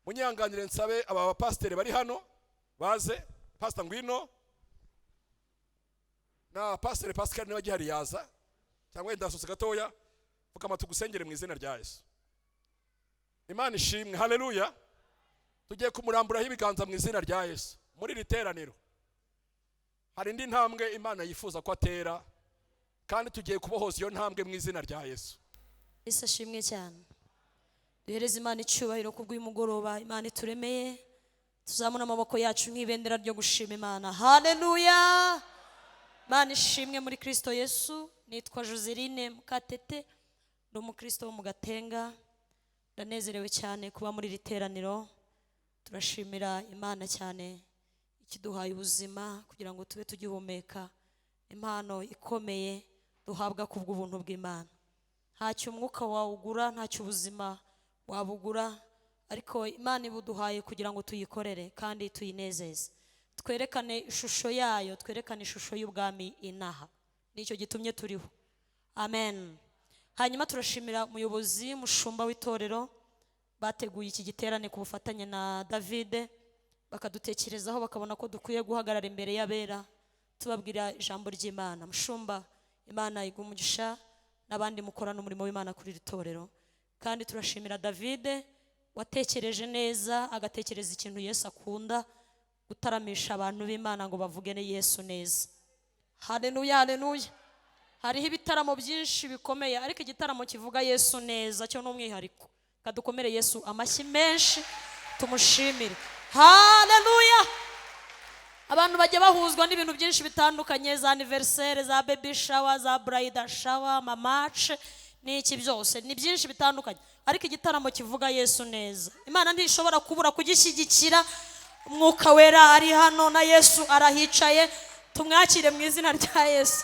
munyanganire nsabe aba bapasiteri bari hano baze. Pastor Ngwino na Pastor Pascal niba gihari yaza, cyangwa ndasose gatoya fukama tugusengere mu izina rya Yesu. Imana ishimwe, haleluya. Tugiye kumuramburaho ibiganza mu izina rya Yesu. Muri riteraniro hari indi ntambwe Imana yifuza ko atera, kandi tugiye kubohoza iyo ntambwe mu izina rya Yesu. Yesu ashimwe cyane. Duhereze Imana icyubahiro kubw'uyu mugoroba Imana ituremeye. Tuzamuna amaboko yacu nk'ibendera ryo gushima Imana. Haleluya. Imana ishimwe muri Kristo Yesu. Nitwa Joseline Mukatete, ndi umukristo wo mu Gatenga. Ndanezerewe cyane kuba muri riteraniro. Turashimira Imana cyane ikiduhaye ubuzima kugira ngo tube tugihumeka, impano ikomeye duhabwa kubw'ubuntu bw'Imana. Ntacyo umwuka wawugura, ntacyo ubuzima wabugura, ariko Imana ibuduhaye kugira ngo tuyikorere kandi tuyinezeze, twerekane ishusho yayo, twerekane ishusho y'ubwami inaha. Nicyo gitumye turiho. Amen. Hanyuma turashimira umuyobozi mushumba w'itorero bateguye iki giterane ku bufatanye na David, bakadutekerezaho bakabona ko dukwiye guhagarara imbere y'abera tubabwira ijambo ry'Imana. Mushumba, Imana igumugisha n'abandi mukorana umurimo w'Imana kuri ritorero. Kandi turashimira David watekereje neza, agatekereza ikintu Yesu akunda, gutaramisha abantu b'Imana ngo bavuge ne Yesu neza. Haleluya, haleluya. Hariho ibitaramo byinshi bikomeye, ariko igitaramo kivuga Yesu neza cyo n'umwihariko. Kadukomere Yesu amashyi menshi tumushimire. Haleluya. Abantu bajya bahuzwa n'ibintu byinshi bitandukanye, za anniversaire, za baby shower, za bridal shower, mamache n'iki byose ni byinshi bitandukanye, ariko igitaramo kivuga Yesu neza Imana ntishobora kubura kugishyigikira. Umwuka wera ari hano na Yesu arahicaye, tumwakire mu izina rya Yesu.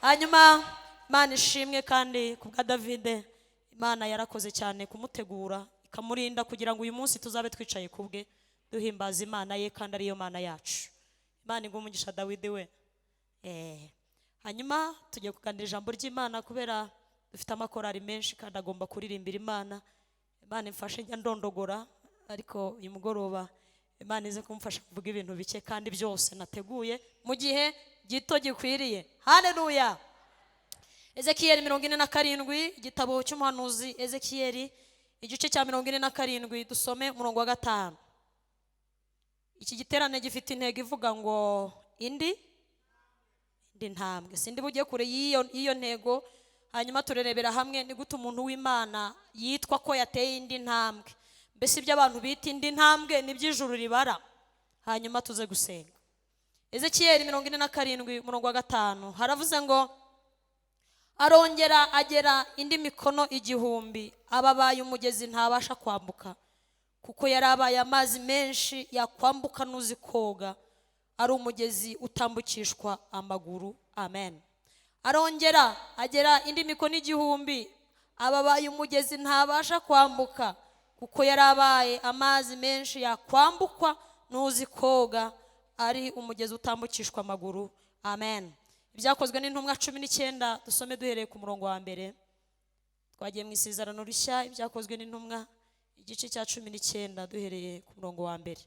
Hanyuma Imana ishimwe kandi kubwa David, Imana yarakoze cyane kumutegura ikamurinda kugira ngo uyu munsi tuzabe twicaye kubwe duhimbaza Imana ye, kandi ariyo Mana yacu. Imana igumugisha David we. Hanyuma tugiye kuganira ijambo ry'Imana kubera dufite amakorari menshi kandi agomba kuririmbira Imana. Imana imfashe njya ndondogora, ariko uyu mugoroba Imana ize kumfasha kuvuga ibintu bike kandi byose nateguye mu gihe gito gikwiriye. Haleluya. Ezekiel 47, igitabo cy'umuhanuzi Ezekiel igice cya 47, dusome umurongo wa 5. Iki giterane gifite intego ivuga ngo indi ntambwe. Sindi bujye kure y'iyo ntego. Hanyuma turerebera hamwe ni gute umuntu w'Imana yitwa ko yateye indi ntambwe. Mbese ibyo abantu bita indi ntambwe ni by'ijuru ribara. Hanyuma tuze gusenga. Ezekiel 47 umurongo wa 5 haravuze ngo arongera agera indi mikono 1000, ababaye umugezi ntabasha kwambuka, kuko yarabaye amazi menshi yakwambuka nuzi koga, ari umugezi utambukishwa amaguru. Amen. Arongera agera indi mikono 1000, ababaye umugezi ntabasha kwambuka, kuko yarabaye amazi menshi yakwambukwa nuzi koga, ari umugezi utambukishwa amaguru. Amen. Ibyakozwe n'intumwa 19, dusome duhereye ku murongo wa mbere. Twagiye mu isezerano rishya, ibyakozwe n'intumwa igice cya 19 duhereye ku murongo wa mbere.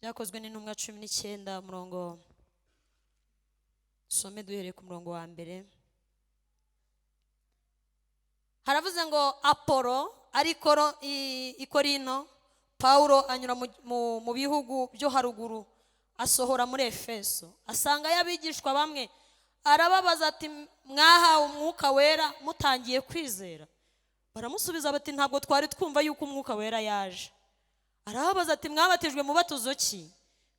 Ibyakozwe n'intumwa 19 umurongo, dusome duhereye ku murongo wa mbere. Haravuze ngo Apolo ari i Korino, Paulo anyura mu bihugu byo haruguru, asohora muri Efeso, asanga y'abigishwa bamwe, arababaza ati mwahawe umwuka wera mutangiye kwizera? Baramusubiza bati ntabwo twari twumva yuko umwuka wera yaje. Arababaza ati mwabatijwe mu batuzo ki?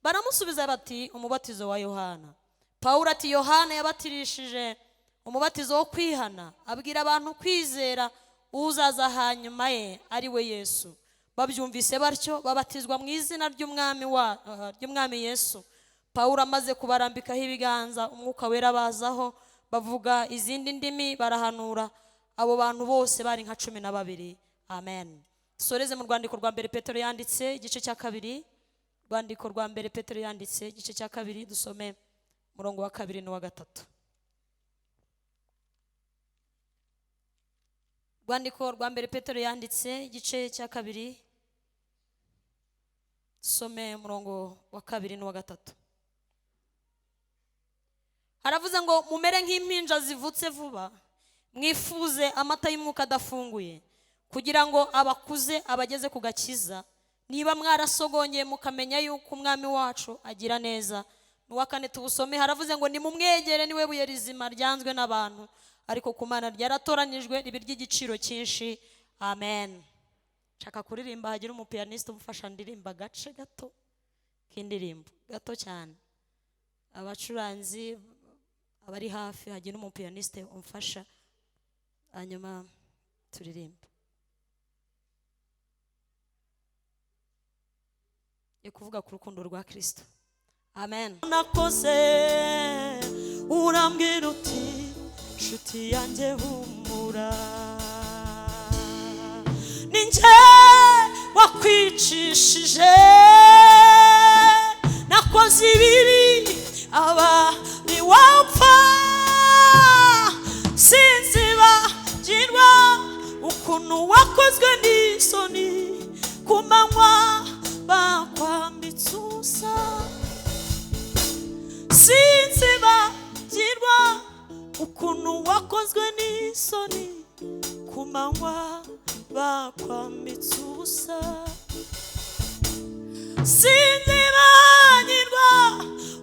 Baramusubiza bati umubatizo wa Yohana. Paulo ati Yohana yabatirishije umubatizo wo kwihana, abwira abantu kwizera uzaza hanyuma ye ari we Yesu. Babyumvise batyo babatizwa mu izina ry'umwami Yesu. Paulo amaze kubarambikaho ibiganza, umwuka wera bazaho, bavuga izindi ndimi, barahanura. Abo bantu bose bari nka 12. Amen. Soreze mu rwandiko rwa mbere Petero yanditse igice cya 2. Rwandiko rwa mbere Petero yanditse igice cya 2, dusome murongo wa 2 n'uwa 3. rwandiko rwa mbere Petero yanditse igice cya 2 some umurongo wa 2 n'uwa 3. Haravuze ngo mumere nk'impinja zivutse vuba, mwifuze amata y'umwuka adafunguye, kugira ngo abakuze abageze ku gakiza, niba mwarasogongeye mukamenya yuko umwami wacu agira neza. N'uwa 4 tubusome, haravuze ngo nimumwegere, niwe buye rizima ryanzwe n'abantu, ariko ku Mana ryaratoranijwe ribi ry'igiciro cyinshi. Amen. Nshaka kuririmba, hagira umupianiste umufasha ndirimba gace gato k'indirimbo gato cyane. Abacuranzi abari hafi, hagira umupianiste umfasha, hanyuma turirimba. Kuvuga ku rukundo rwa Kristo. Amen. Nakoze urambwira uti nshuti yanjye humura, ninjye wakwicishije, nakoze ibibi aba niwapfa, sinzibagirwa ukuntu wakozwe n'isoni ku manywa bakwambitse ubusa, sinzibagirwa ukuntu wakozwe n'isoni ku manywa bakwambitse ubusa, sinzibagirwa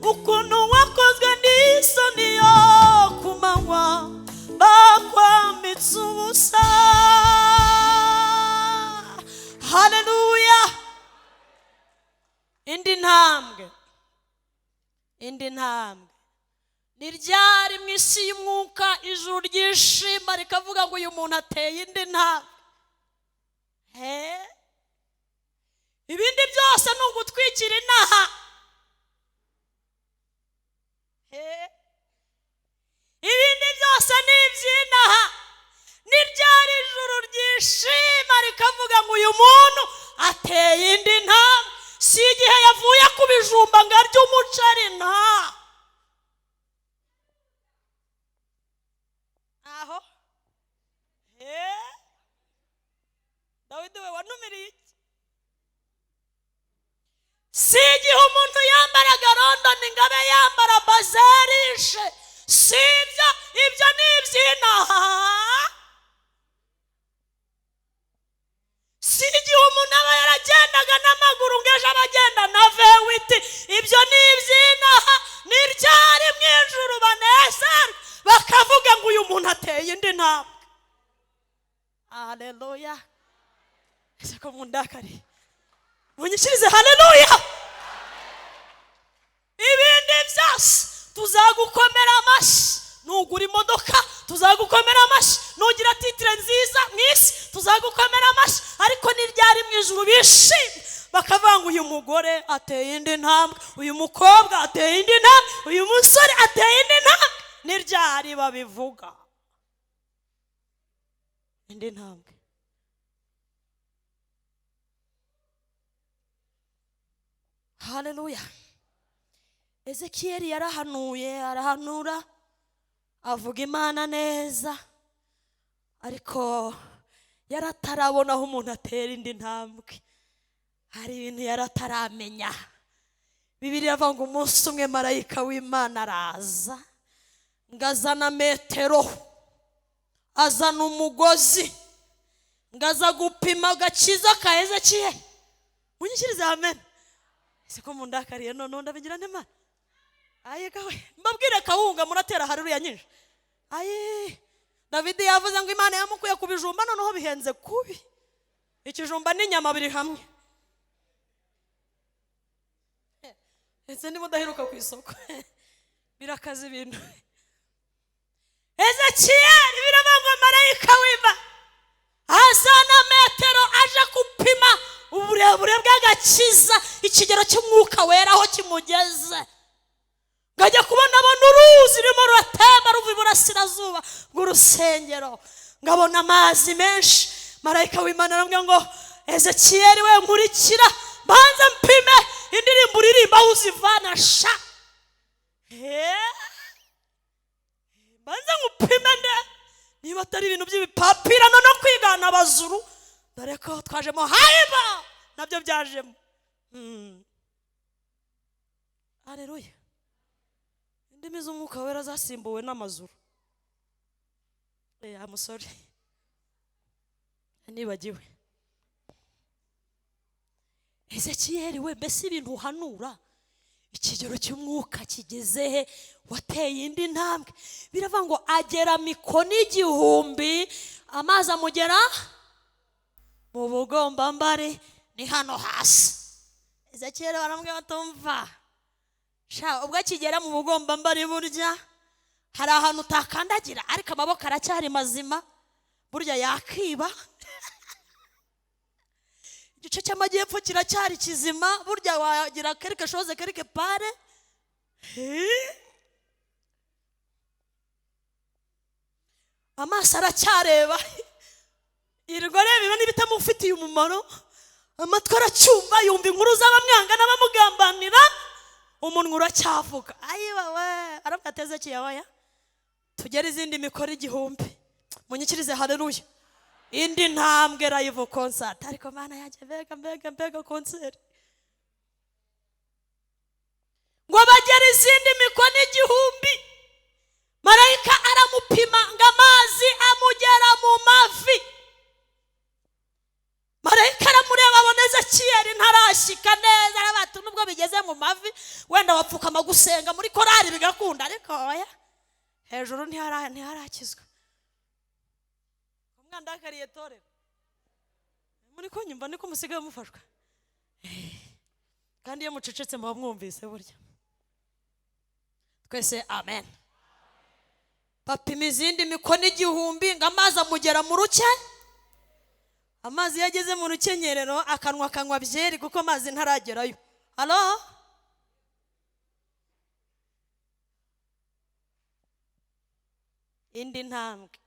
ukuntu wakozwe n'isoni yo ku manywa bakwambitse ubusa. Haleluya. Indi ntambwe ni ryari mu isi y'umwuka ijuru ryishima rikavuga ngo uyu muntu ateye indi ntambwe. Ibindi byose ni ugutwikira inaha. Ibindi byose ni iby'inaha. Ni ryari ijuru ryishima rikavuga ngo uyu muntu ateye indi ntambwe. Si igihe yavuye ku bijumba ngo arye umuceri, nta aho. Dawidi we wanumiriye iki? Si igihe umuntu yambaraga London ngo abe yambara bazarishe. Si ibyo ni iby'inaha. Si igihe umuntu aba yaragendaga n'amaguru ngo ejo abagenda na vewiti. Ibyo ni iby'inaha. Ni ryari mu ijuru banezerwa bakavuga ngo uyu muntu ateye indi ntambwe. Haleluya. Ese ko mundakari munyishirize. Haleluya. Ibindi byose tuzagukomera amashyi. Nugura imodoka tuzagukomera amashyi, nugira titire nziza mu isi tuzagukomera amashyi. Ariko ni ryari mu ijuru bishimye bakavuga ngo uyu mugore ateye indi ntambwe, uyu mukobwa ateye indi ntambwe, uyu musore ateye indi ntambwe? Ni ryari babivuga? Indi ntambwe. Haleluya. Ezekiyeli yarahanuye, arahanura avuga Imana neza, ariko yaratarabona aho umuntu atera indi ntambwe. Hari ibintu yarataramenya. Bibiliya ivuga ngo umunsi umwe marayika w'Imana araza, ngazana metero, azana umugozi, ngaza gupima agakiza ka Ezekiyeli. Munyishirize amen. Ese ko mundakariye none ndabigira nte? Aye gawe mbabwire kawunga muratera haleluya nyinshi. Aye David yavuze ngo Imana yamukuye ku bijumba, noneho bihenze kubi. Ikijumba n'inyama biri hamwe. Ese ni mudaheruka ku isoko. Birakaza ibintu. Ezekiyeli biravuga marayika w'Imana azana metero aje kupima uburebure bw'agakiza, ikigero cy'umwuka wera aho kimugeze. Ngajya kubona abona uruzi rurimo ruratemba ruva iburasirazuba bw'urusengero, ngabona amazi menshi. Marayika w'Imana arambwira ngo Ezekiyeli we nkurikira, banza mpime indirimbo uririmba uzivana sha. Banza ngupime nde niba atari ibintu by'ibipapira no kwiga ariko twajemo haiba nabyo byajemo. Haleluya. Indimi z'umwuka wera zasimbuwe n'amazuru. I'm sorry. Nibagiwe. Ezekiyeli we mbese ibintu uhanura ikigero cy'umwuka kigeze he? Wateye indi ntambwe. Biravuga ngo agera mikono 1000 amazi amugera mu bugombambare ni hano hasi. Ezekiyeli baramubwira batumva. Sha ubwo kigera mu bugombambare burya hari ahantu utakandagira ariko amaboko aracyari mazima burya yakiba. Igice cy'amajyepfo kiracyari kizima burya wagira quelque chose quelque part. Amaso aracyareba irwo reba n'ibitamufitiye umumaro. Amatwi aracyumva yumva inkuru z'abamwanga n'abamugambanira. Umunwa uracyavuga. Ayiba we arabateze kiyawaya tugera izindi mikoro 1000 munyikirize. Haleluya. Indi ntambwe live concert ariko mana yaje mbega concert ngo bagera izindi mikono 1000 marayika aramupima ngo amazi amugera mu mavi. Marayika aramureba aboneza kiyeri ntarashika neza arabatu nubwo bigeze mu mavi wenda wapfukama gusenga muri korari bigakunda ariko oya hejuru ntiharakizwa. Umwandakariye torero muri ko nyumva niko musigaye mufashwa kandi iyo mucecetse muba mwumvise burya. Twese amen. Bapima izindi mikono 1000 ngo amazi amugera mu ruke. Amazi yageze mu rukenyerero akanwa byeri kuko amazi ntaragerayo. Halo. Indi ntambwe.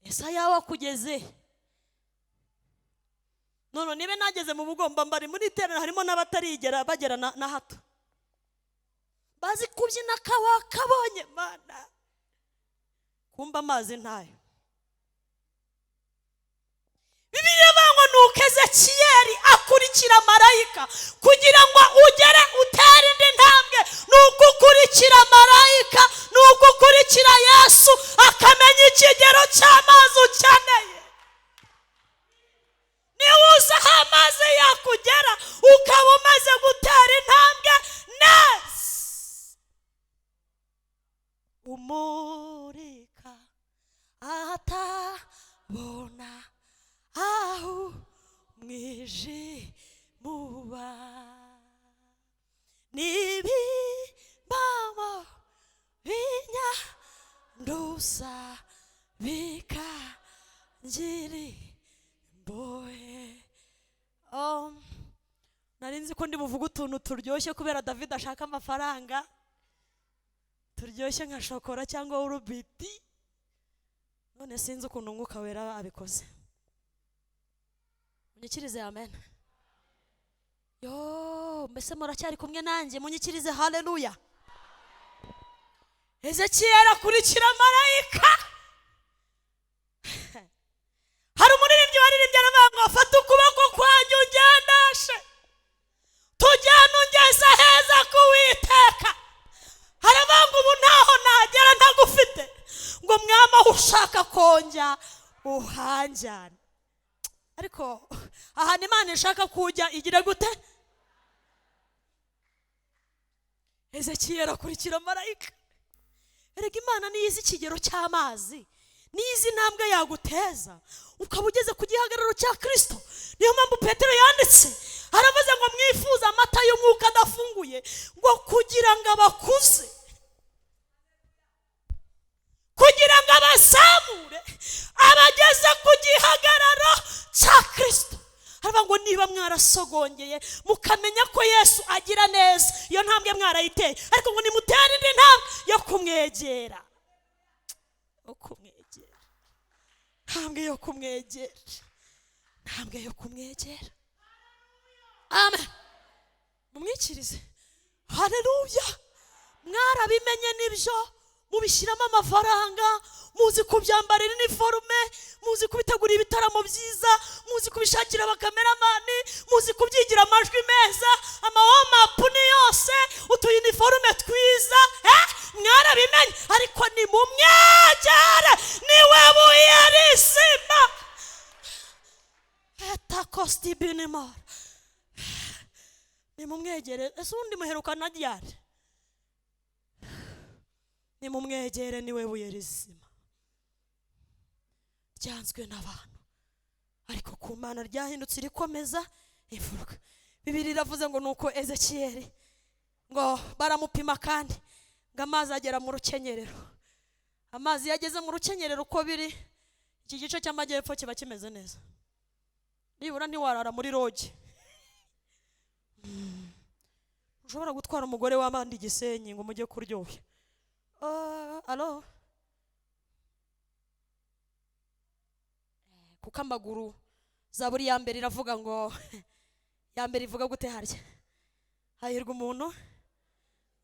Esa yawe kugeze. None nibe nageze mu bugombambari muri terera harimo n'abatarigera bagera na hato. Bazi kubyina kabonye mana. Kumba amazi ntayo. Bibiliya bango nuko Ezekiyeli akurikira marayika kugira ngo ugere utere indi ntambwe. Nuko ukurikira marayika, nuko ukurikira Yesu akamenya ikigero cy'amazi ukeneye. Niwuza amazi yakugera ukaba umaze gutera intambwe neza. Umurika atabona aho mwijimuba nibibamo binyanduza bikangiri mbohe. Narinzi ko ndi buvuga utuntu turyoshye kubera David ashaka amafaranga turyoshye nka shokora cyangwa urubiti. None sinzi ukuntu umwuka wera abikoze. Munyikirize amen. Yo mbese muracyari kumwe nanjye munyikirize. Haleluya. Ezekiyeli akurikira marayika. Hari umuririmbyi waririmbye aravuga ngo fata ukuboko kwanjye ungendeshe tujyana ungeze heza kuwiteka. Haravuga ngo ubu ntaho nagera ntagufite ngo mwama ushaka konjya uhanjyana. Ariko aha Imana ishaka kujya igira gute? Ezekiyeli akurikira marayika. Erega Imana niyizi ikigero cy'amazi niyizi ntambwe yaguteza ukaba ugeze ku gihagararo cya Kristo. Niyo mpamvu Petero yanditse aravuze ngo mwifuza amata y'umwuka adafunguye ngo kugira ngo abakuze, kugira ngo abazamure abageze ku gihagararo cya Kristo. Aravuga ngo niba mwarasogongeye mukamenya ko Yesu agira neza iyo ntambwe mwarayiteye, ariko ngo nimutere indi ntambwe yo kumwegera. Ntambwe yo kumwegera. Ntambwe yo kumwegera. Amen. Mumwikirize. Haleluya. Mwarabimenye nibyo mubishyiramo amafaranga, muzi kubyambarira iniforume, muzi kubitegura ibitaramo byiza, muzi kubishakira abakameramani, muzi kubyigira amajwi meza, amawomapu ni yose, utuye iniforume twiza, mwarabimenye. ariko ni mu mwegere, niwe buye rizima. Etakosti binimara, ni mu mwegere. Ese undi muherukana ryari? Ni mu mwegere, niwe buye rizima ryanzwe n'abantu, ariko ku Mana ryahindutse rikomeza imfuruka. Bibiri iravuze ngo nuko Ezekiyeli ngo baramupima kandi ngo amazi agera mu rukenyerero. Amazi yageze mu rukenyerero uko biri, iki gice cy'amajyepfo kiba kimeze neza, nibura ntiwarara muri roge. Ushobora gutwara umugore w'abandi Gisenyi ngo mujye kuryoha. Alo, kuko amaguru Zaburi ya mbere iravuga ngo ya mbere ivuga gute harya? Hahirwa umuntu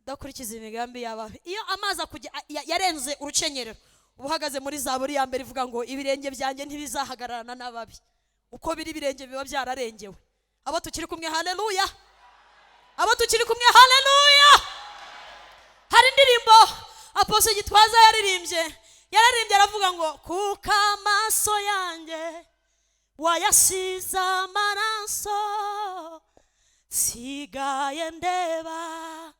udakurikiza imigambi y'ababi. Iyo amazi yarenze urukenyerero, ubuhagaze muri Zaburi ya mbere ivuga ngo ibirenge byanjye ntibizahagararana n'ababi. Uko biri ibirenge biba byararengewe. Abo tukiri kumwe, haleluya. Abo tukiri kumwe, haleluya. Hari indirimbo Apostle Gitwaza yaririmbye aravuga ngo kuko amaso yanjye wayasize amaraso, sigaye ndeba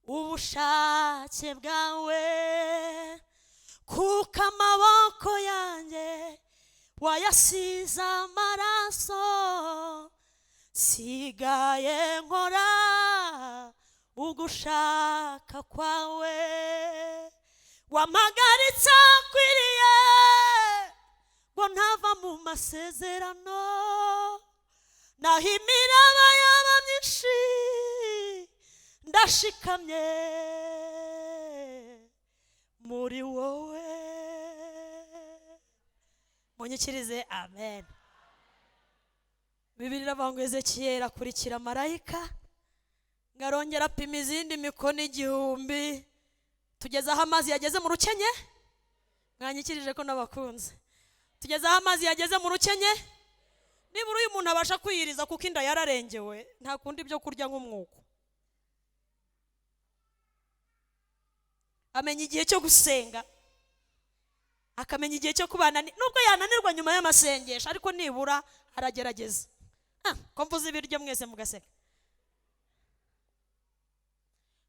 ubushake bwawe. Kuko amaboko yanjye wayasize amaraso, sigaye nkora ugushaka kwawe. Wampagaritse akwiriye ngo ntava mu masezerano, naho imiraba yaba myinshi ndashikamye muri wowe. Munyikirize amen. Bibiri iravuga ngo Ezekiyeli akurikira marayika, ngarongera apima izindi mikono 1000, tugeze aho amazi yageze mu rukenye. Mwanyikirije ko nabakunze. Tugeze aho amazi yageze mu rukenye. Nibura uyu muntu abasha kwiyiriza kuko inda yararengewe, nta kundi byo kurya nk'umwuko. Amenya igihe cyo gusenga, akamenya igihe cyo kubana, nubwo yananirwa nyuma y'amasengesho, ariko nibura aragerageza. Ko mvuze ibiryo mwese mugaseka.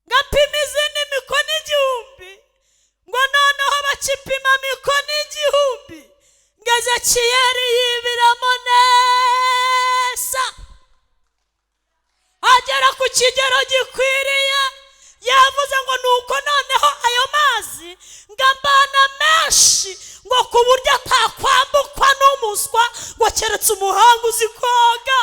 Ngapima izindi mikono 1000, ngo noneho bakipima mikono 1000, ngo Ezekiyeli yibiramo neza, agera ku kigero gikwiriye. Yavuze ngo nuko noneho ayo mazi ngambana menshi, ngo ku buryo atakwambukwa n'umuswa, ngo keretse umuhanga uzi koga,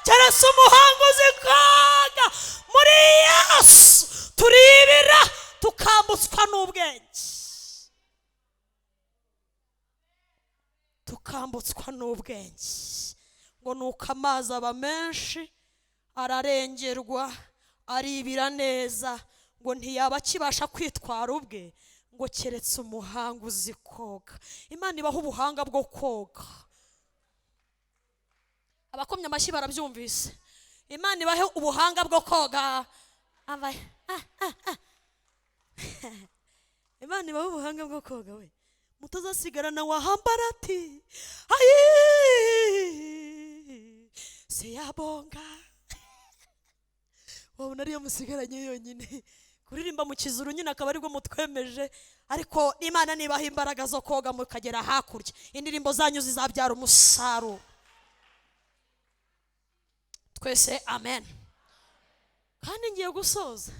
keretse umuhanga uzi koga. Muri Yesu turibira tukambutswa n'ubwenge, tukambutswa n'ubwenge. Ngo nuko amazi aba menshi, ararengerwa, aribira neza, ngo ntiyaba kibasha kwitwara ubwe, ngo keretse umuhanga uzi koga. Imana ibaho ubuhanga bwo koga. Abakomye amashyi barabyumvise. Imana ibahe ubuhanga bwo koga. Imana ibahe ubuhanga bwo koga we. Mutazasigarana wahambara ati se yabonga. Wabona ariyo musigaranye yonyine. Kuririmba mu kizuru nyine akaba aribwo mutwemeje, ariko Imana nibaha imbaraga zo koga mukagera hakurya, indirimbo zanyu zizabyara umusaruro. Twese amen. Kandi ngiye gusoza.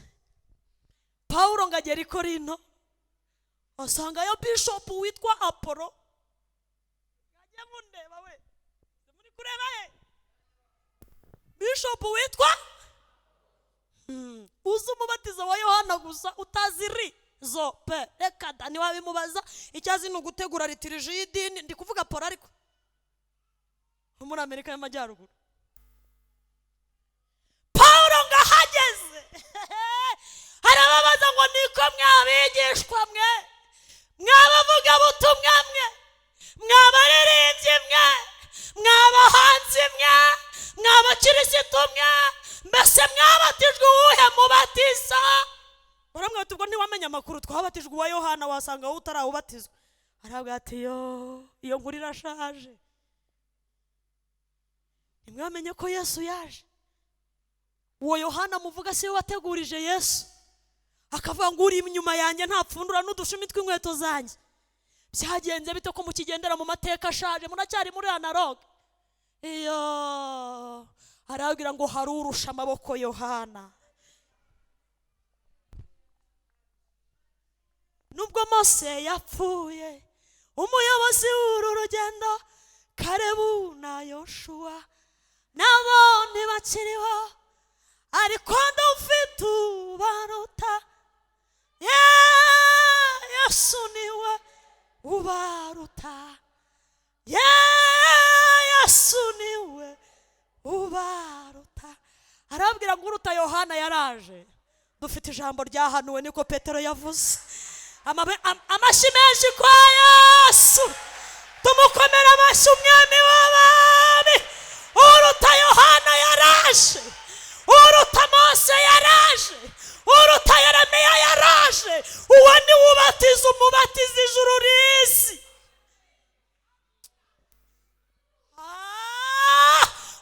Paulo ngagera i Korinto, asangayo bishop witwa Apollo. Yagiye mundeba we, muri kureba he? Bishop witwa uzi umubatizo wa Yohana gusa utaziri zo pe. Reka dani wabimubaza, icyazi ni ugutegura lituriji y'idini. Ndi kuvuga Apollo ariko muri Amerika y'Amajyaruguru. Paulo ngahageze, harababaza ngo niko mwabigishwa mwe, mwabavugabutumwa mwe, mwabaririmbyi mwe, mwabahanzi mwe, mwabakirisitu mwe, mbese mwabatijwe uwuhe mubatiza? Uramwe ati ubwo ntiwamenya amakuru, twabatijwe uwa Yohana, wasanga wowe utarawubatizwa. Aravuga ati iyo nkuru irashaje. Nimwamenye ko Yesu yaje. Uwo Yohana muvuga si we wategurije Yesu, akavuga ngo uri inyuma yanjye ntapfundura n'udushumi tw'inkweto zanjye. Byagenze bite ko mukigendera mu mateka ashaje, munacyari muri analogue? Arabwira ngo hari urusha amaboko Yohana. Nubwo Mose yapfuye, umuyobozi w'uru rugendo Kalebu na Yoshua nabo ntibakiriho, ariko dufite ubaruta. Yesu niwe ubaruta, Yesu niwe ubaruta. Arabwira ngo uruta Yohana yaraje, dufite ijambo ryahanuwe, niko Petero yavuze. Amashyi menshi kwa Yesu, tumukomera amashyi umwami w'abami. Uruta Yohana yaraje, uruta Mose yaraje, uruta Yeremiya yaraje. Uwo ni ubatiza umubatiza ijuru rizi.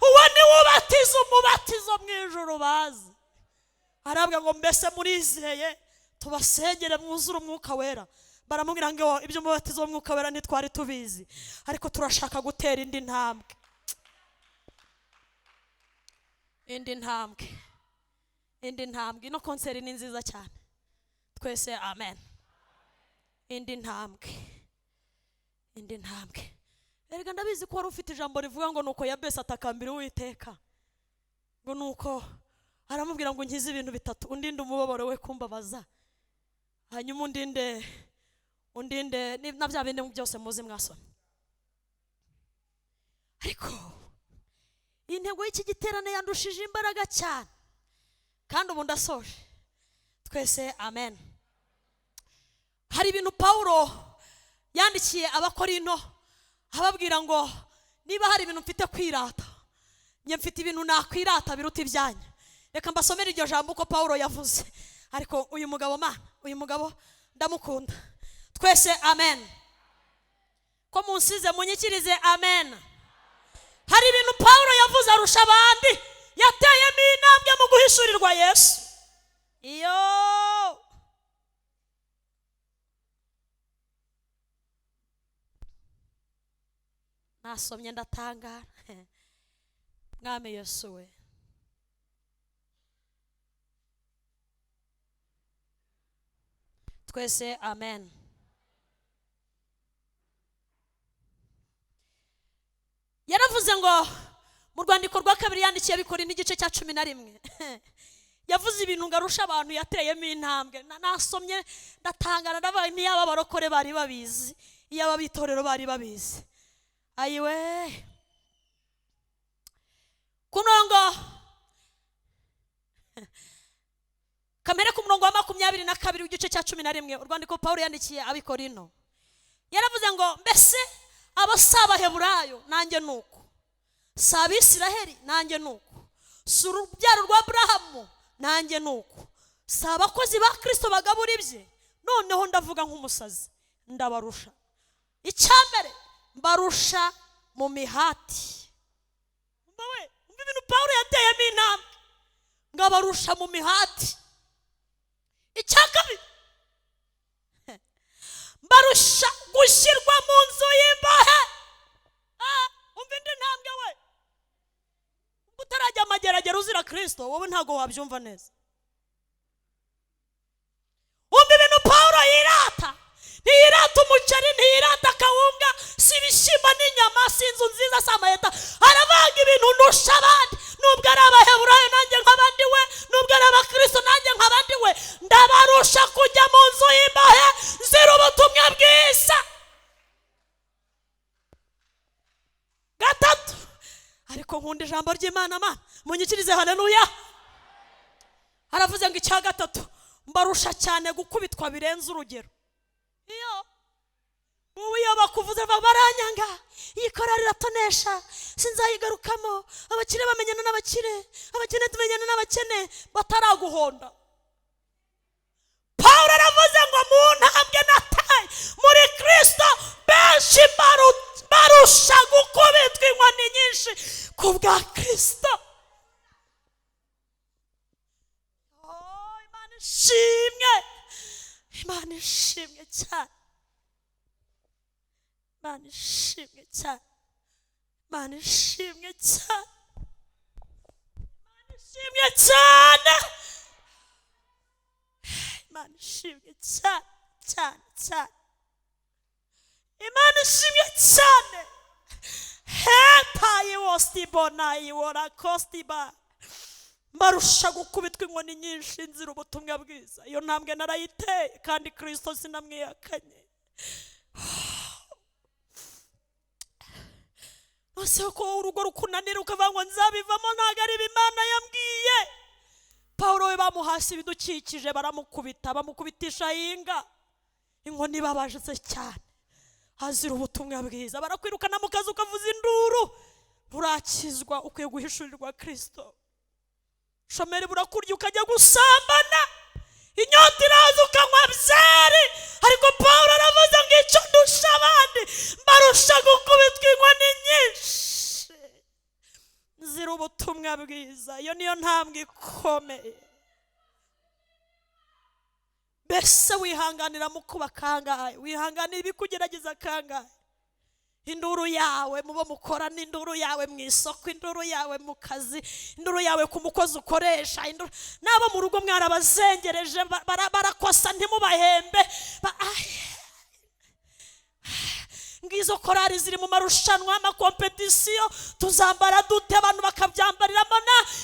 Uwo ni ubatiza umubatizo mu ijuru bazi. Arabwira ngo mbese murizeye tubasengere mwuzure umwuka wera? Baramubwira ngo ibyo mubatizo w'umwuka wera ntitwari tubizi, ariko turashaka gutera indi ntambwe. Indi ntambwe. Ino konseri ni nziza cyane, twese amen. Indi ntambwe. Erega ndabizi ko wari ufite ijambo rivuga ngo nuko Yabesi atakambira Uwiteka, ngo nuko aramubwira ngo nkize ibintu bitatu: undinde umubabaro we kumbabaza, hanyuma undinde na bya bindi byose muzi mwasomye. Ariko intego y'iki giterane yandushije imbaraga cyane, kandi ubu ndasoje. Twese amen. Hari ibintu Paulo yandikiye Abakorinto ababwira ngo niba hari ibintu mfite kwirata, njye mfite ibintu nakwirata biruta ibyanyu. Reka mbasomere iryo jambo uko Paulo yavuze. Ariko uyu mugabo ndamukunda. Twese amen. Ko munsize munyikirize amen. Hari ibintu Paulo yavuze arusha abandi, yateyemo intambwe mu guhishurirwa Yesu. Nasomye ndatangara. Mwami Yesu we, twese amen. Yaravuze ngo mu rwandiko rwa kabiri yandikiye Abikorintho igice cya 11, yavuze ibintu ngarusha abantu yateyemo intambwe. Nasomye ndatangara, ndabaye ntiyaba abarokore bari babizi, iyaba abitorero bari babizi. Ayiwe kunongo kamere ku murongo wa 22 igice cya 11, urwandiko Paulo yandikiye Abikorintho. Yaravuze ngo mbese abo saba Heburayo nanjye nuko, saba Isiraheli nanjye nuko, sura urubyaro rwa Abrahamu nanjye nuko, saba abakozi ba Kristo bagabura ibye. Noneho ndavuga nk'umusazi, ndabarusha. Icyambere mbarusha mu mihati. Umva ibintu Paulo yateyemo intambwe, ngabarusha mu mihati. Icyakabiri mbarusha gushyirwa mu nzu y'imbohe. Umva indi ntambwe we, utarajya amageragere uzira Kristo wowe ntago wabyumva neza. Umva ibintu Paulo yirata, ntiyirata umuceri, ntiyirata akawunga, si ibishyimbo n'inyama, si inzu nziza, si amayeta. Aravanga ibintu ndusha abandi. Nubwo ari Abaheburayo nanjye nk'abandi we, nubwo ari Abakristo nanjye nk'abandi we, ndabarusha kujya mu nzu y'imbohe zira ubutumwa bwiza. Gatatu, ariko nkunda ijambo ry'Imana, munyikirize haleluya. Aravuze ngo icya gatatu, mbarusha cyane gukubitwa birenze urugero. Iyo bakuvuze baranyanga, iyi korari iratonesha, sinzayigarukamo, abakire bamenyana n'abakire, abakene tumenyana n'abakene, bataraguhonda. Pawulo aravuze ngo mu ntambwe nataye muri Kristo benshi barusha gukubitwa inkoni nyinshi ku bwa Kristo. Imana ishimwe, Imana ishimwe cyane, Imana ishimwe cyane, Imana ishimwe cyane, Imana ishimwe cyane, Imana ishimwe cyane cyane cyane, Imana ishimwe cyane. Hetayi wostibona iwora kostiba, mbarusha gukubitwa inkoni nyinshi nzira ubutumwa bwiza. Iyo ntambwe narayiteye kandi Kristo sinamwihakanye. Ese ko urugo rukunanira ukavuga ngo nzabivamo, ntago ari Imana yambwiye. Pawulo we bamuhasi ibidukikije, baramukubita, bamukubitisha inga, inkoni babaje cyane, hazira ubutumwa bwiza. Barakwirukana mu kazi ukavuza induru, burakizwa, ukwiye guhishurirwa Kristo. Shomeri burakurya ukajya gusambana, inyota iraza ukanywa byeri. Ariko Pawulo aravuze ngo icyo ndusha abandi mbarusha gukubitwa inkoni nyinshi nzira ubutumwa bwiza. Iyo niyo ntambwe ikomeye. Mbese wihanganira mu kuba kangahe? Wihanganira ibikugerageza kangahe? Induru yawe mubo mukorana, induru yawe mu isoko, induru yawe mu kazi, induru yawe ku mukozi ukoresha, nabo mu rugo mwarabazengereje, barakosa ntimubahembe. Ngizo korari ziri mu marushanwa, amakompetisiyo, tuzambara dute abantu bakabyambariramo,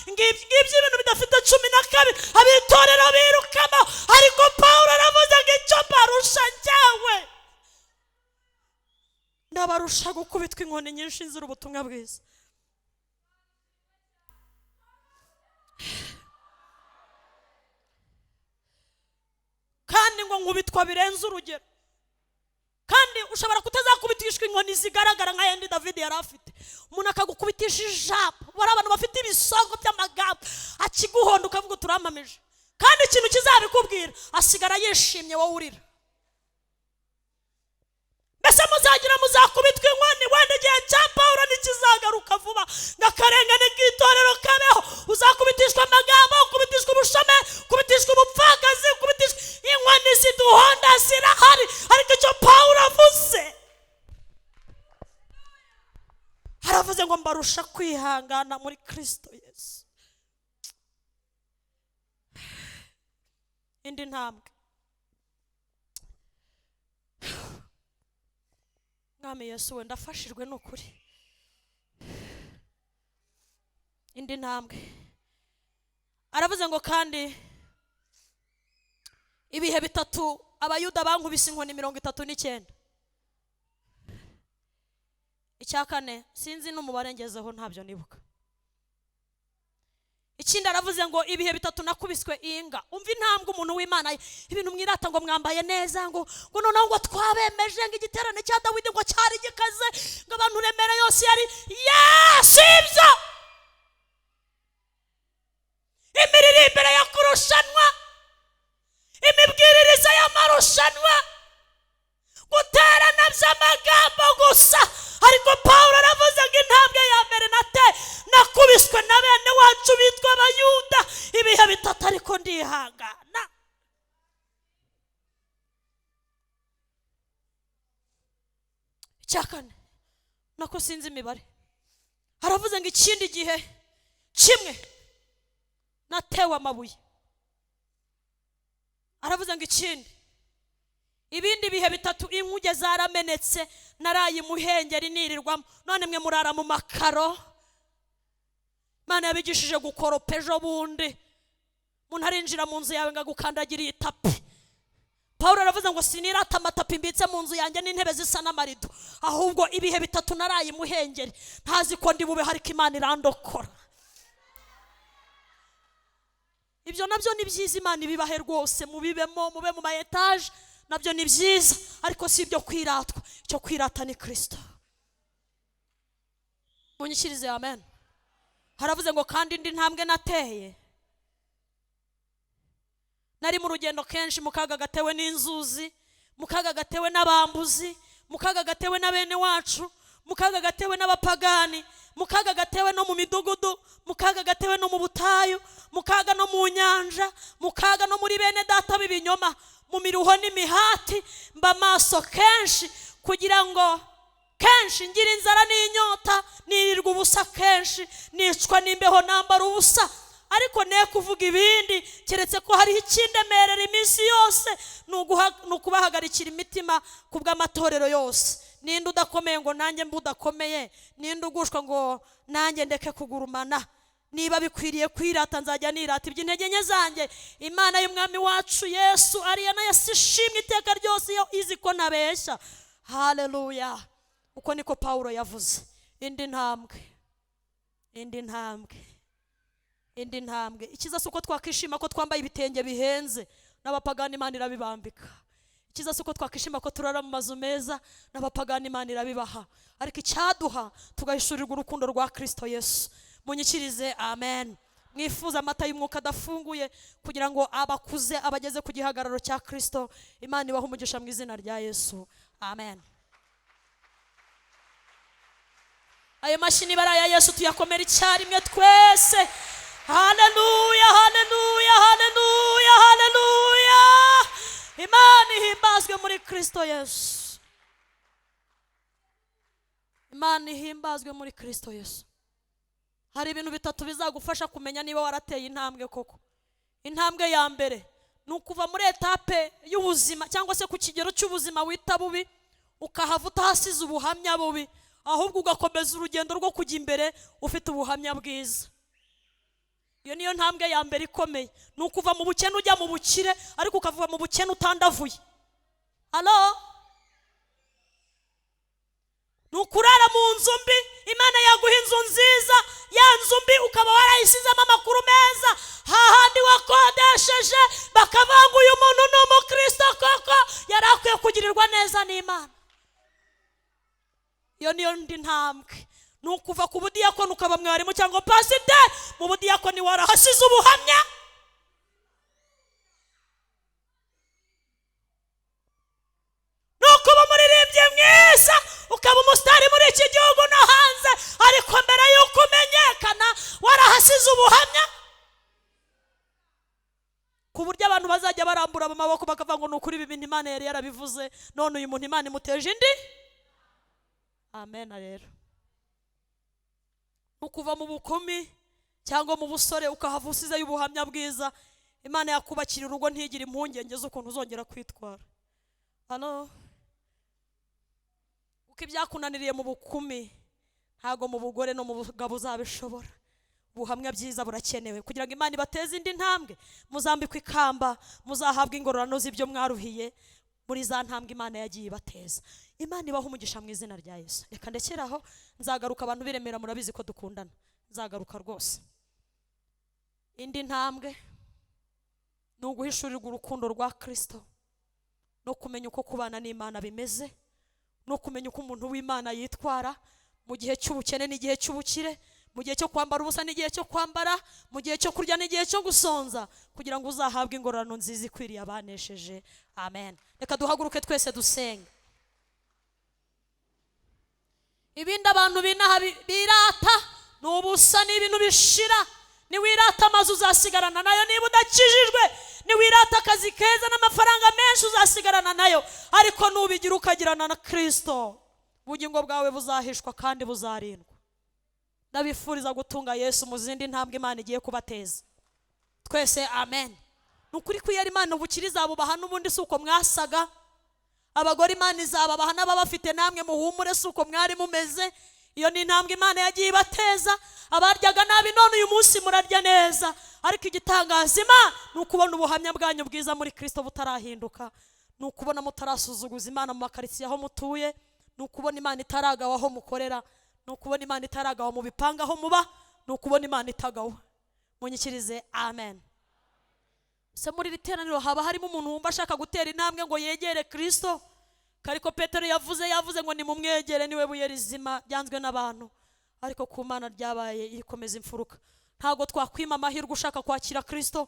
ngibyo ibintu bidafite 12 abitorera birukamo. Ariko Pawulo aravuze ngo icyo mbarusha njyewe ndabarusha gukubitwa inkoni nyinshi nzira ubutumwa bwiza. Kandi ngo nkubitwa birenze urugero. Kandi ushobora kutazakubitishwa inkoni zigaragara nka yandi David yari afite. Umuntu akagukubitisha ijambo, bari abantu bafite ibisogo by'amagambo, akiguhonda ukavuga turamamije. Kandi ikintu kizabikubwira asigara yishimye wowe urira. Mbese muzakubitwa inkoni, wenda igihe cya Pawulo ntikizagaruka vuba, ngakarengane k'itorero kabeho. Uzakubitishwa amagambo, ukubitishwa ubushome, ukubitishwa ubupfakazi, ukubitishwa inkoni ziduhonda zirahari. Ariko icyo Pawulo avuze, aravuze ngo mbarusha kwihangana muri Kristo Yesu. Indi ntambwe, Mwami Yesu we ndafashijwe n'ukuri. Indi ntambwe, aravuze ngo kandi ibihe bitatu abayuda bankubise inkoni 39. Icya kane sinzi n'umubare ngezeho, ntabyo nibuka. Ikindi aravuze ngo ibihe bitatu nakubiswe inga. Umva intambwe umuntu w'Imana, ibintu mwirata ngo mwambaye neza, ngo noneho ngo twabemeje ngo igiterane cya Dawidi ngo cyari gikaze, ngo abantu remera yose yari sibyo. Imiririmbire yo kurushanwa, imibwirize y'amarushanwa, guterana by'amagambo gusa. Ariko Pawulo aravuze ngo intambwe ya mbere nakubiswe na bene wacu bitwa Abayuda ibihe bitatu, ariko ndihangana. Icya kane nako sinzi imibare, aravuze ngo ikindi gihe kimwe natewe amabuye. Aravuze ngo ikindi, ibindi bihe bitatu inkuge zaramenetse, naraye imuhengeri nirirwamo. None mwe murara mu makaro. Imana yabigishije gukoropa. Ejo bundi umuntu arinjira mu nzu yawe ngo agukandagire itapi. Pawulo aravuze ngo sinirata amatapi mbitse mu nzu yanjye n'intebe zisa n'amarido, ahubwo ibihe bitatu naraye imuhengeri, ntazi ko ndi bube, hariko Imana irandokora. ibyo nabyo ni byiza, Imana ibibahe rwose, mubibemo, mube mu ma etaje, nabyo ni byiza, ariko si ibyo kwiratwa. Icyo kwirata ni Kristo. Munyikirize amen. Haravuze ngo kandi indi ntambwe nateye, nari mu rugendo kenshi, mu kaga gatewe n'inzuzi, mu kaga gatewe n'abambuzi, mu kaga gatewe na bene wacu, mu kaga gatewe n'abapagani, mu kaga gatewe no mu midugudu, mu kaga gatewe no mu butayu, mu kaga no mu nyanja, mu kaga no muri bene data b'ibinyoma, mu miruho n'imihati. Mba maso kenshi kugira ngo kenshi ngira inzara n'inyota, nirirwa ubusa kenshi, nicwa n'imbeho nambara ubusa, ariko ne kuvuga ibindi keretse ko hari ikindemerera iminsi yose, nukubahagarikira imitima kubw'amatorero yose. Ninde udakomeye ngo nanjye mbudakomeye? Ninde ugushwa ngo nanjye ndeke kugurumana? Niba bikwiriye kwirata, nzajya nirata iby'intege nke zanjye. Imana y'umwami wacu Yesu ariyo nayo sishimwe iteka ryose, iyo izi ko ntabeshya. Haleluya. Uko niko Pawulo yavuze. Indi ntambwe, indi ntambwe, indi ntambwe. Ikiza si uko twakishima ko twambaye ibitenge bihenze, n'abapagani Imana irabibambika. Ikiza si uko twakishima ko turara mu mazu meza, n'abapagani Imana irabibaha. Ariko icyaduha tugahishurirwa urukundo rwa Kristo Yesu. Munyikirize amen. Mwifuza amata y'umwuka adafunguye kugira ngo abakuze abageze ku gihagararo cya Kristo. Imana ibahe umugisha mu izina rya Yesu. Amen. Ayo mashini baraya Yesu tuyakomera icyarimwe twese. Haleluya, haleluya, haleluya, haleluya. Imana ihimbazwe muri Kristo Yesu. Imana ihimbazwe muri Kristo Yesu. Hari ibintu bitatu bizagufasha kumenya niba warateye intambwe koko. Intambwe ya mbere ni ukuva muri etape y'ubuzima cyangwa se ku kigero cy'ubuzima wita bubi, ukahava utahasize ubuhamya bubi, ahubwo ugakomeza urugendo rwo kujya imbere ufite ubuhamya bwiza. Iyo niyo ntambwe ya mbere ikomeye. Ni ukuva mu bukene ujya mu bukire, ariko ukavuga mu bukene utandavuye. Halo? Nukurara mu nzu mbi, Imana yaguha inzu nziza, ya nzu mbi ukaba warayisizemo amakuru meza, hahandi wakodesheje bakavanga uyu muntu ni umukristo koko, yari akwiye kugirirwa neza n'Imana. Iyo niyo ndi ntambwe. Nukuva ku budiyakoni ukaba mwarimu cyangwa pasiteri, mu budiyakoni warahasize ubuhamya. Nukuba umuririmbyi mwiza, ukaba umusitari muri iki gihugu no hanze, ariko mbere y'uko umenyekana warahasize ubuhamya, ku buryo abantu bazajya barambura amaboko bakavuga ngo ni ukuri ibi bintu Imana yari yarabivuze, none uyu muntu Imana imuteje indi. Amen. Rero nukuva mu bukumi cyangwa mu busore ukahava usizeyo ubuhamya bwiza, Imana yakubakira urugo ntigire impungenge z'ukuntu uzongera kwitwara. Hano uko ibyakunaniriye mu bukumi ntago mu bugore no mu bugabo uzabishobora. Ubuhamya byiza burakenewe kugira ngo Imana ibateze indi ntambwe, muzambikwe ikamba, muzahabwa ingororano z'ibyo mwaruhiye muri za ntambwe Imana yagiye ibateza. Imana ibahe umugisha mu izina rya Yesu. Reka ndekeraho, nzagaruka. Abantu biremera murabizi ko dukundana, nzagaruka rwose. Indi ntambwe ni uguhishurirwa urukundo rwa Kristo, no kumenya uko kubana n'Imana bimeze, no kumenya uko umuntu w'Imana yitwara mu gihe cy'ubukene n'igihe cy'ubukire, mu gihe cyo kwambara ubusa n'igihe cyo kwambara, mu gihe cyo kurya n'igihe cyo gusonza, kugira ngo uzahabwe ingororano nziza ikwiriye abanesheje. Amen. Reka duhaguruke twese dusenge. Ibindi abantu binaha birata ni ubusa, ni ibintu bishira. Niwirata amazu uzasigarana nayo niba udakijijwe, niwirata akazi keza n'amafaranga menshi uzasigarana nayo, ariko nubigira ukagirana na Kristo, ubugingo bwawe buzahishwa kandi buzarindwa. Ndabifuriza gutunga Yesu mu zindi ntambwe Imana igiye kubateza twese. Amen. Nukuri ko yari Imana ubukiri izabubaha n'ubundi si uko mwasaga. Abagore Imana izababaha n'ababafite namwe muhumure si uko mwari mumeze. Iyo ni intambwe Imana yagiye ibateza. Abaryaga nabi none uyu munsi murarya neza, ariko igitangaza Imana ni ukubona ubuhamya bwanyu bwiza muri Kristo butarahinduka, ni ukubona mutarasuzuguza Imana mu makaritsiye aho mutuye, ni ukubona Imana itaragawa aho mukorera, ni ukubona Imana itaragawa mu bipanga aho muba, ni ukubona Imana itagawa. Munyikirize amen. se muri iri teraniro haba harimo umuntu wumva ashaka gutera intambwe ngo yegere Kristo? Kariko Petero yavuze ngo nimumwegere, niwe buye rizima ryanzwe n'abantu, ariko ku Mana ryabaye irikomeza imfuruka. Ntago twakwima amahirwe ushaka kwakira Kristo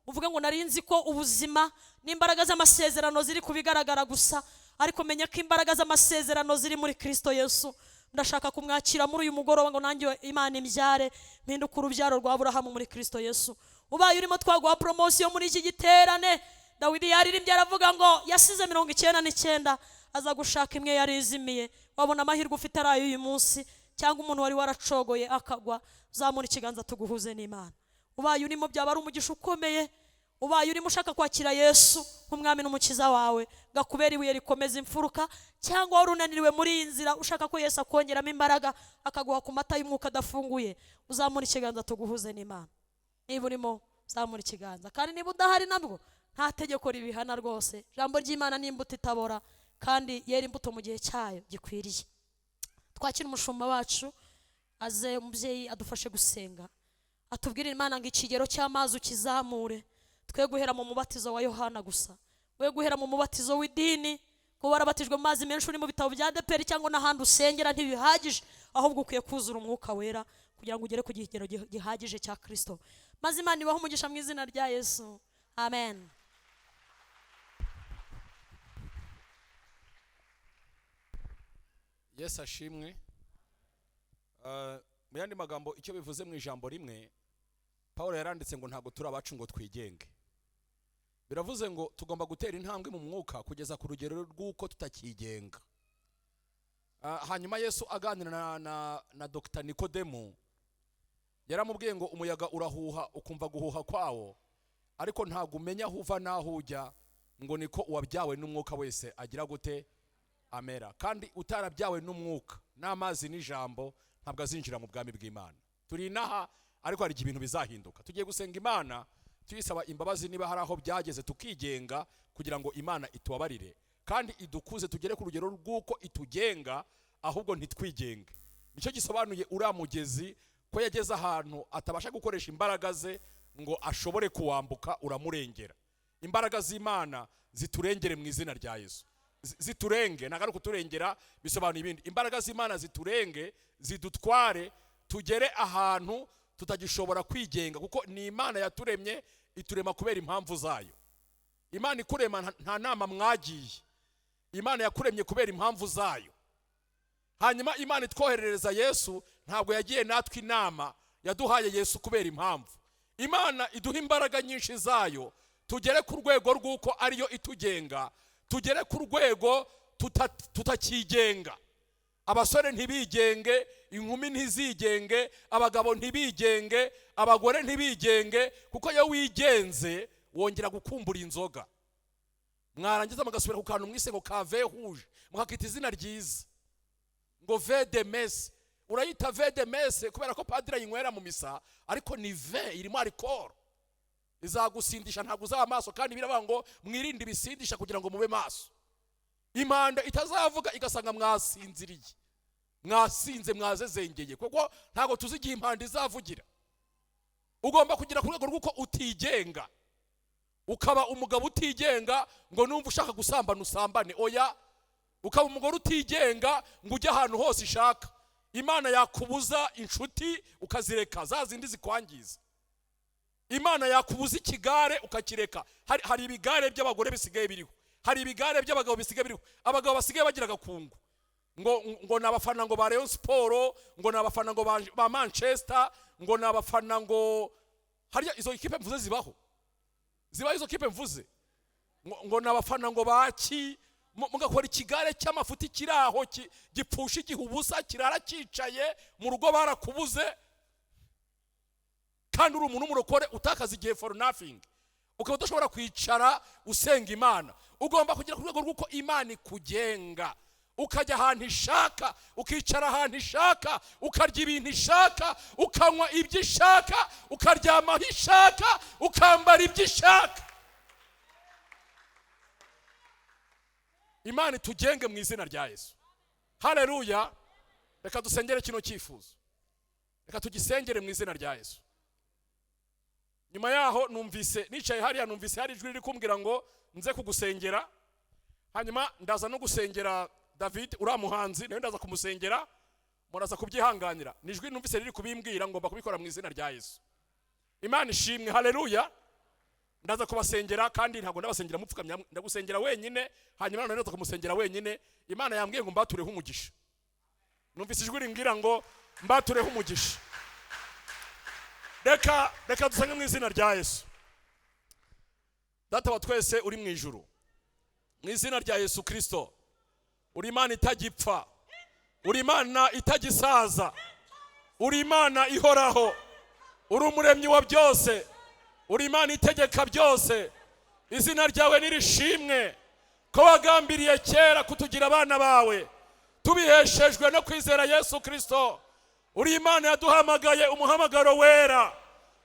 uvuga ngo narinzi ko ubuzima n'imbaraga z'amasezerano ziri kubigaragara gusa, ariko menya ko imbaraga z'amasezerano ziri muri Kristo Yesu. Ndashaka kumwakira muri uyu mugoroba ngo nanjye Imana imbyare mpinduka urubyaro rwa Aburahamu muri Kristo Yesu. Ubaye urimo twaguha promotion muri iki giterane. Dawidi yaririmbye aravuga ngo yasize 99 aza gushaka imwe yarizimiye. Wabona amahirwe ufite arayo uyu munsi, cyangwa umuntu wari waracogoye akagwa, zamura ikiganza tuguhuze n'Imana. Ubaye urimo byaba ari umugisha ukomeye. Ubaye urimo ushaka kwakira Yesu nk'umwami n'umukiza wawe, gakubera ibuye rikomeza imfuruka, cyangwa wari unaniriwe muri iyi nzira ushaka ko Yesu akongeramo imbaraga akaguha ku mata y'umwuka adafunguye, uzamura ikiganza tuguhuze n'Imana. Niba urimo zamura ikiganza, kandi niba udahari nabwo nta tegeko ribihana rwose. Jambo ry'Imana ni imbuto itabora kandi yera imbuto mu gihe cyayo gikwiriye. Twakira umushumba wacu aze, umubyeyi adufashe gusenga, atubwire Imana ngo ikigero cy'amazi ukizamure, twe guhera mu mubatizo wa Yohana gusa, we guhera mu mubatizo w'idini, ko warabatijwe mu mazi menshi uri mu bitabo bya ADEPR cyangwa n'ahandi usengera ntibihagije, ahubwo ukwiye kuzura umwuka wera kugira ngo ugere ku kigero gihagije cya Kristo. Maze Imana ibaho umugisha mu izina rya Yesu, amen. Yesu ashimwe. Mu yandi magambo icyo bivuze mu ijambo rimwe, Paulo yaranditse ngo ntago turi abacu ngo twigenge. Biravuze ngo tugomba gutera intambwe mu mwuka kugeza ku rugero rw'uko tutakigenga. Hanyuma Yesu aganira na Dr. Nikodemo, yaramubwiye ngo umuyaga urahuha ukumva guhuha kwawo, ariko ntago umenya aho uva naho ujya, ngo niko uwabyawe n'umwuka wese agira gute amera. Kandi utarabyawe n'umwuka n'amazi n'ijambo ntabwo azinjira mu bwami bw'Imana. Turi inaha ariko hari ibintu bizahinduka. Tugiye gusenga Imana tuyisaba imbabazi niba hari aho byageze tukigenga, kugira ngo Imana itubabarire kandi idukuze tugere ku rugero rw'uko itugenga, ahubwo ntitwigenge. Nicyo gisobanuye uramugezi ko yageze ahantu atabasha gukoresha imbaraga ze ngo ashobore kuwambuka, uramurengera. Imbaraga z'Imana ziturengere mu izina rya Yesu. Ziturenge, nagaruka kuturengera bisobanuye ibindi. Imbaraga z'Imana ziturenge, zidutware tugere ahantu tutagishobora kwigenga, kuko ni Imana yaturemye, iturema kubera impamvu zayo. Imana ikurema nta nama mwagiye, Imana yakuremye kubera impamvu zayo. Hanyuma Imana itwoherereza Yesu, ntabwo yagiye natwe inama, yaduhaye Yesu kubera impamvu. Imana iduha imbaraga nyinshi zayo, tugere ku rwego rw'uko ariyo itugenga, tugere ku rwego tutakigenga. Abasore ntibigenge, inkumi ntizigenge, abagabo ntibigenge, abagore ntibigenge, kuko iyo wigenze wongera gukumbura inzoga. Mwarangiza mugasubira ku kantu mwise ngo kave huje, mukakita izina ryiza ngo ve de messe. Urayita ve de messe kubera ko padiri ayinywera mu misa, ariko ni ve irimo alcohol, izagusindisha ntabwo uzaba maso. Kandi biravuga ngo mwirinde ibisindisha kugira ngo mube maso. Impanda itazavuga igasanga mwasinziriye, mwasinze, mwazezengeye, kuko ntago tuzi igihe impanda izavugira. Ugomba kugira ku rwego rw'uko utigenga, ukaba umugabo utigenga ngo numva ushaka gusambana usambane, oya. Ukaba umugore utigenga ngo ujye ahantu hose ishaka. Imana yakubuza inshuti ukazireka, za zindi zikwangiza. Imana yakubuza ikigare ukakireka. Hari ibigare by'abagore bisigaye biriho, hari ibigare by'abagabo bisigaye biriho. Abagabo basigaye bagira gakungu ngo nabafana ngo ba Rayon Sport, ngo nabafana ngo ba Manchester, ngo nabafana ngo hariya izo equipe mvuze zibaho izo equipe mvuze ngo nabafana ngo baki, mugakora ikigare cy'amafuti kiraho gipfusha igihubusa, kirara cyicaye mu rugo barakubuze, kandi uri umuntu umurokore utakaza igihe for nothing, ukaba udashobora kwicara usenga Imana. Ugomba kugira ku rwego rw'uko Imana ikugenga, ukajya ahantu ishaka, ukicara ahantu ishaka, ukarya ibintu ishaka, ukanywa ibyo ishaka, ukaryama aho ishaka, ukambara ibyo ishaka. Imana itugenge mu izina rya Yesu. Haleluya. Reka dusengere kino cyifuzo, reka tugisengere mu izina rya Yesu. nyuma yaho numvise nicaye hariya, numvise hari ijwi riri kumbwira ngo nze kugusengera. Hanyuma ndaza no gusengera David uramuhanzi, nawe ndaza kumusengera, muraza kubyihanganira. Nijwi numvise riri kubimbwira ngomba kubikora mu izina rya Yesu. Imana ishimwe, haleluya. Ndaza kubasengera kandi ntabwo ndabasengera mupfukamya, ndagusengera wenyine, hanyuma nawe ndaza kumusengera wenyine. Imana yambwiye ngo mbatureho umugisha. Numvise ijwi rimbwira ngo mbatureho umugisha. Reka dusenge mu izina rya Yesu. Data wa twese uri mu ijuru, mu izina rya Yesu Kristo, uri Imana itagipfa, uri Imana itagisaza, uri Imana ihoraho, uri umuremyi wa byose, uri Imana itegeka byose. Izina ryawe nirishimwe ko wagambiriye kera kutugira abana bawe, tubiheshejwe no kwizera Yesu Kristo. Uri Imana yaduhamagaye umuhamagaro wera,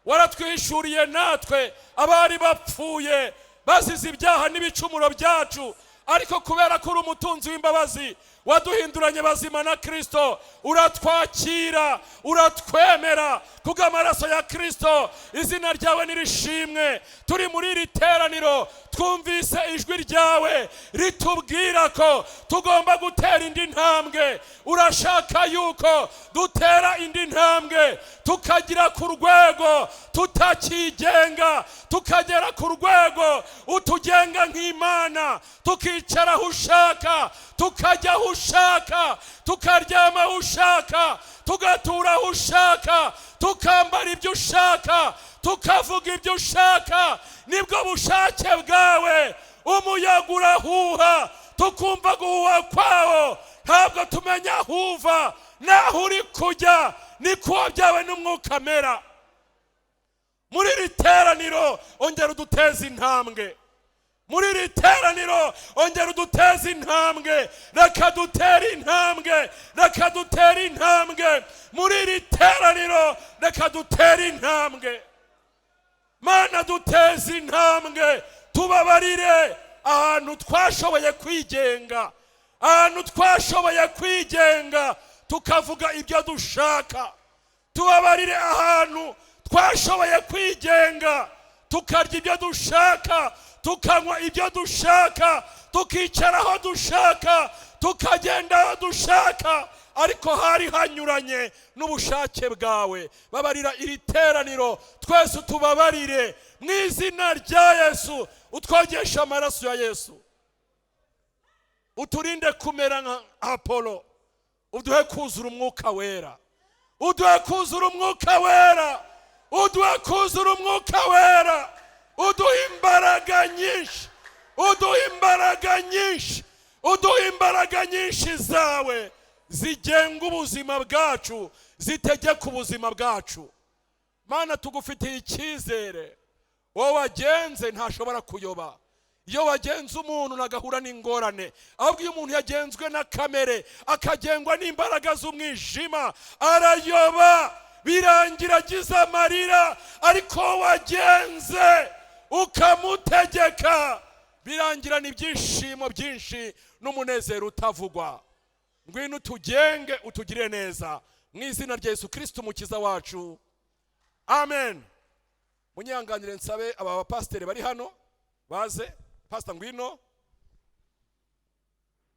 waratwishuriye natwe abari bapfuye bazize ibyaha n'ibicumuro byacu, ariko kubera ko uri umutunzi w'imbabazi waduhinduranye bazima na Kristo, uratwakira, uratwemera kubw'amaraso ya Kristo. Izina ryawe nirishimwe. Turi muri iri teraniro twumvise ijwi ryawe ritubwira ko tugomba gutera indi ntambwe. Urashaka yuko dutera indi ntambwe tukagira ku rwego tutakigenga, tukagera ku rwego utugenga nk'Imana, tukicara aho ushaka, tukajya aho ushaka, tukaryama aho ushaka, tugatura aho ushaka, tukambara ibyo ushaka, tukavuga ibyo ushaka. Nibwo bushake bwawe. Umuyaga urahuha, tukumva guhuha kwawo, ntabwo tumenya aho uva n'aho uri kujya. Niko byawe n'umwuka mera. Muri iri teraniro ongera uduteze intambwe. Muri iri teraniro ongera uduteze intambwe. Reka dutere intambwe, reka dutere intambwe. Muri iri teraniro reka dutere intambwe. Mana duteze intambwe, tubabarire ahantu twashoboye kwigenga, ahantu twashoboye kwigenga tukavuga ibyo dushaka. Tubabarire ahantu twashoboye kwigenga tukarya ibyo dushaka, tukanywa ibyo dushaka, tukicara aho dushaka, tukagenda aho dushaka, ariko hari hanyuranye n'ubushake bwawe. Babarira iri teraniro, twese tubabarire mu izina rya Yesu. Utwogesha amaraso ya Yesu, uturinde kumera nka Apollo, uduhe kuzura umwuka wera, uduhe kuzura umwuka wera, uduhe kuzura umwuka wera. Uduhe imbaraga nyinshi, uduhe imbaraga nyinshi, uduhe imbaraga nyinshi zawe zigenga ubuzima bwacu, zitegeka ubuzima bwacu. Mana tugufitiye icyizere. Wowe wagenze ntashobora kuyoba. Iyo wagenze umuntu nagahura n'ingorane, ahubwo iyo umuntu yagenzwe na kamere akagengwa n'imbaraga z'umwijima arayoba, birangira agize amarira. Ariko wagenze ukamutegeka, birangirana ibyishimo byinshi n'umunezero utavugwa. Ngwino utugenge, utugire neza mu izina rya Yesu Kristo umukiza wacu, amen. Munyanganire nsabe aba bapasiteri bari hano baze. Pastor ngwino,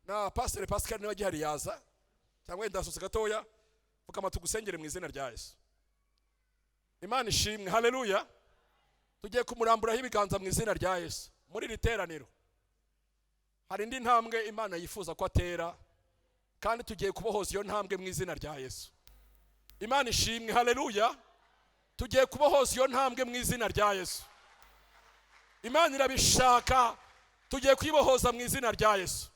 na Pastor Pascal niba gihari yaza, cyangwa ndasose gatoya vuga tugusengere mu izina rya Yesu. Imana ishimwe, haleluya. Tugiye kumuramburaho ibiganza mu izina rya Yesu. Muri iri teraniro hari indi ntambwe Imana yifuza ko atera, kandi tugiye kubohoza iyo ntambwe mu izina rya Yesu. Imana ishimwe, haleluya. Tugiye kubohoza iyo ntambwe mu izina rya Yesu. Imana irabishaka, tugiye kwibohoza mu izina rya Yesu.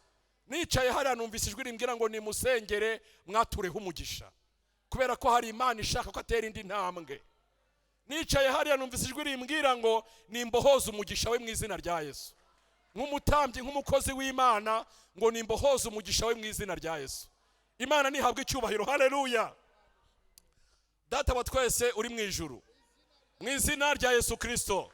Nicaye hariya numvise ijwi rimbwira ngo nimusengere mwatureho umugisha, kubera ko hari Imana ishaka ko atera indi ntambwe. Nicaye hariya numvise ijwi rimbwira ngo nimbohoze umugisha we mu izina rya Yesu. Nk'umutambyi, nk'umukozi w'Imana, ngo nimbohoze umugisha we mu izina rya Yesu. Imana nihabwe icyubahiro, haleluya. Data wa twese uri mu ijuru, mu izina rya Yesu Kristo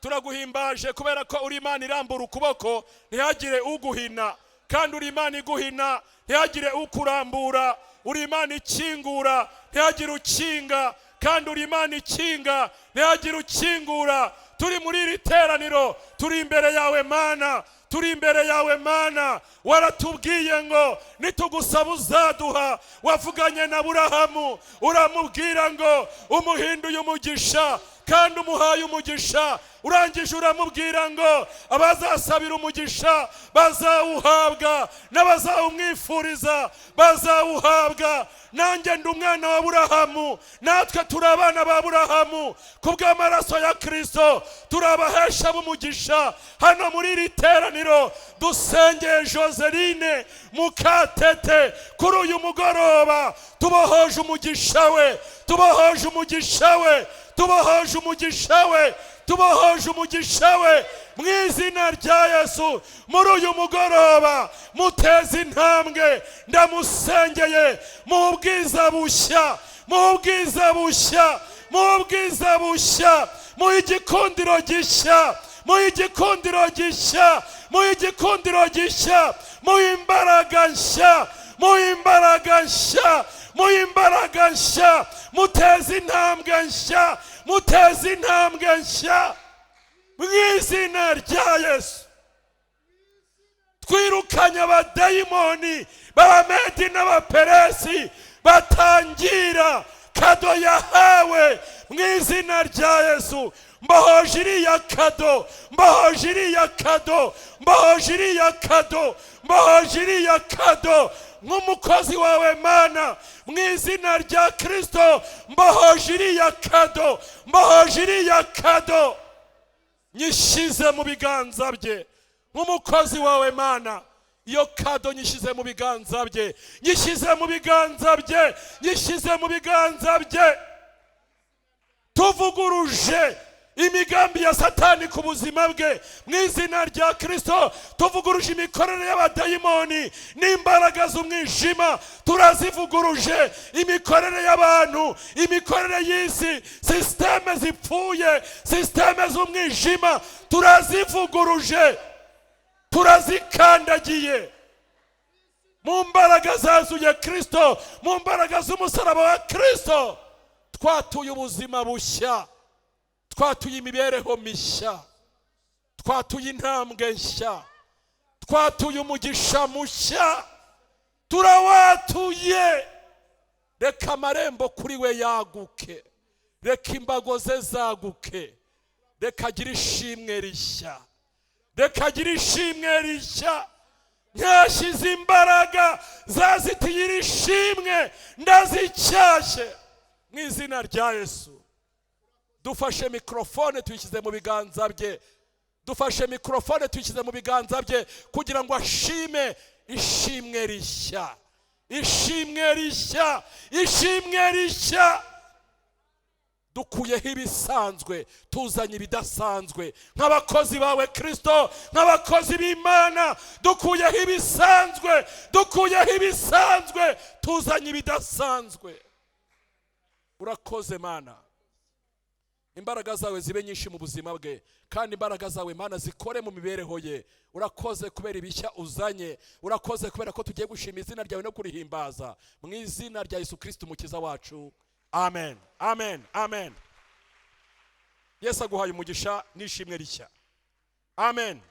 turaguhimbaje kubera ko uri Imana irambura ukuboko ntihagire uguhina, kandi uri Imana iguhina ntihagire ukurambura. Uri Imana ikingura ntihagire ukinga, kandi uri Imana ikinga ntihagire ukingura. Turi muri iri teraniro, turi imbere yawe Mana, turi imbere yawe Mana. Waratubwiye ngo nitugusaba uzaduha. Wavuganye na Aburahamu uramubwira ngo umuhinduye umugisha kandi umuhaye umugisha. Urangije uramubwira ngo abazasabira umugisha bazawuhabwa, n'abazawumwifuriza bazawuhabwa. Nanjye ndi umwana wa Aburahamu, natwe turi abana ba Aburahamu. Kubw'amaraso ya Kristo turabahesha b'umugisha. Hano muri iri teraniro dusengeye Joseline Mukatete kuri uyu mugoroba. Tubohoje umugisha we, tubohoje umugisha we, tubohoje umugisha we, tubohoje umugisha we mu izina rya Yesu. Muri uyu mugoroba muteze intambwe, ndamusengeye mu bwiza bushya, mu bwiza bushya, mu bwiza bushya, mu igikundiro gishya, mu igikundiro gishya, mu igikundiro gishya, mu imbaraga nshya, mu imbaraga nshya, mu imbaraga nshya. Muteze intambwe nshya, muteze intambwe nshya mu izina rya Yesu. Twirukanye abadayimoni b'Abamedi n'Abaperesi batangira kado yahawe mu izina rya Yesu. Mbohoje iriya kado, mbohoje iriya kado, mbohoje iriya kado, mbohoje iriya kado nk'umukozi wawe Mana mu izina rya Kristo. Mbohoje iriya kado, mbohoje iriya kado, nyishize mu biganza bye nk'umukozi wawe Mana. Iyo kado nyishize mu biganza bye, nyishize mu biganza bye, nyishize mu biganza bye. Tuvuguruje imigambi ya Satani ku buzima bwe mu izina rya Kristo. Tuvuguruje imikorere y'abadayimoni n'imbaraga z'umwijima, turazivuguruje. Imikorere y'abantu, imikorere y'isi, systeme zipfuye, systeme z'umwijima, turazivuguruje, turazikandagiye mu mbaraga zazuye Kristo, mu mbaraga z'umusaraba wa Kristo. Twatuye ubuzima bushya, twatuye imibereho mishya, twatuye intambwe nshya, twatuye umugisha mushya, turawatuye. Reka amarembo kuri we yaguke, reka imbago ze zaguke, reka agire ishimwe rishya, reka agire ishimwe rishya. Nyashyize imbaraga zazitiye iri shimwe ndazicyashye mu izina rya Yesu. Dufashe mikrofone tuyishyize mu biganza bye, dufashe mikrofone tuyishyize mu biganza bye kugira ngo ashime ishimwe rishya, ishimwe rishya, ishimwe rishya. Dukuyeho ibisanzwe tuzanye ibidasanzwe nk'abakozi bawe Kristo, nk'abakozi b'Imana. Dukuyeho ibisanzwe, dukuyeho ibisanzwe tuzanye ibidasanzwe. Urakoze Mana, imbaraga zawe zibe nyinshi mu buzima bwe, kandi imbaraga zawe Mana zikore mu mibereho ye. Urakoze kubera ibishya uzanye, urakoze kubera ko tugiye gushima izina ryawe no kurihimbaza mu izina rya Yesu Kristo umukiza wacu. Amen, amen, amen. Yesu aguhaye umugisha n'ishimwe rishya. Amen.